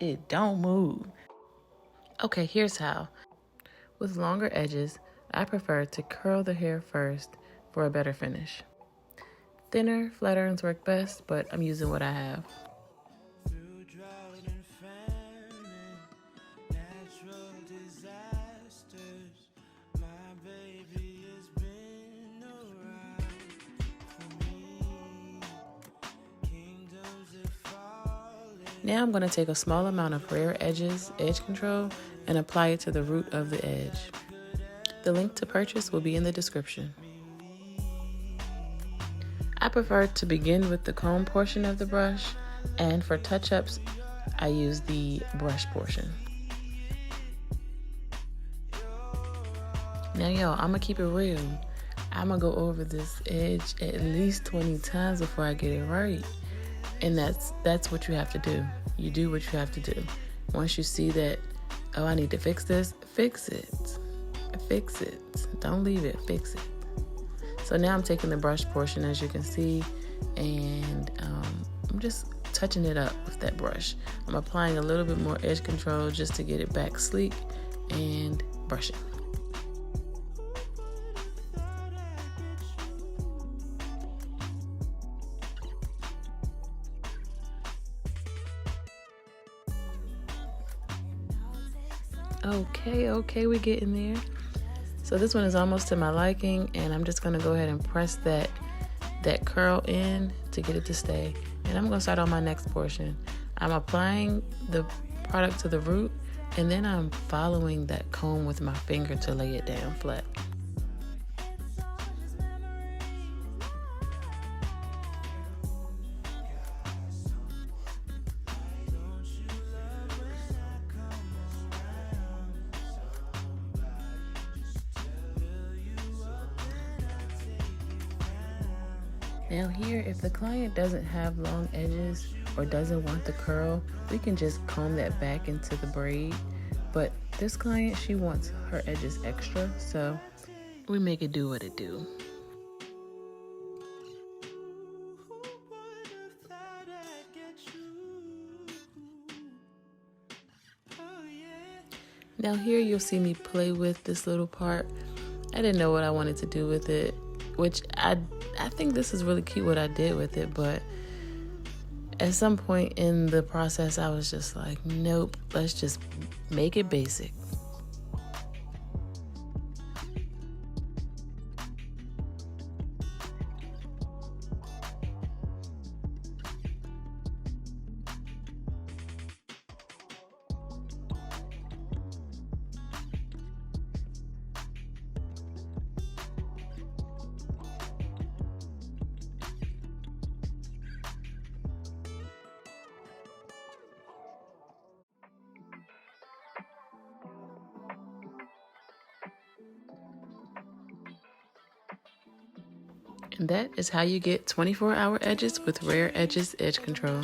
It don't move. Okay, here's how. With longer edges, I prefer to curl the hair first for a better finish. Thinner flat irons work best, but I'm using what I have. Now I'm going to take a small amount of Rare Edges edge control and apply it to the root of the edge. The link to purchase will be in the description. I prefer to begin with the comb portion of the brush, and for touch-ups, I use the brush portion. Now y'all, I'm going to keep it real. I'm going to go over this edge at least 20 times before I get it right. And that's what you have to do. You do what you have to do. Once you see that, oh, I need to fix this, fix it. Fix it. Don't leave it, fix it. So now I'm taking the brush portion, as you can see, and I'm just touching it up with that brush. I'm applying a little bit more edge control just to get it back sleek and brushing. Okay, we're getting there. So this one is almost to my liking, and I'm just gonna go ahead and press that curl in to get it to stay. And I'm gonna start on my next portion. I'm applying the product to the root, and then I'm following that comb with my finger to lay it down flat. Now here, if the client doesn't have long edges or doesn't want the curl, we can just comb that back into the braid. But this client, she wants her edges extra, so we make it do what it do. Now here you'll see me play with this little part. I didn't know what I wanted to do with it, which I think this is really cute what I did with it, but at some point in the process I was just like, nope, let's just make it basic. And that is how you get 24-hour edges with Rare Edges edge control.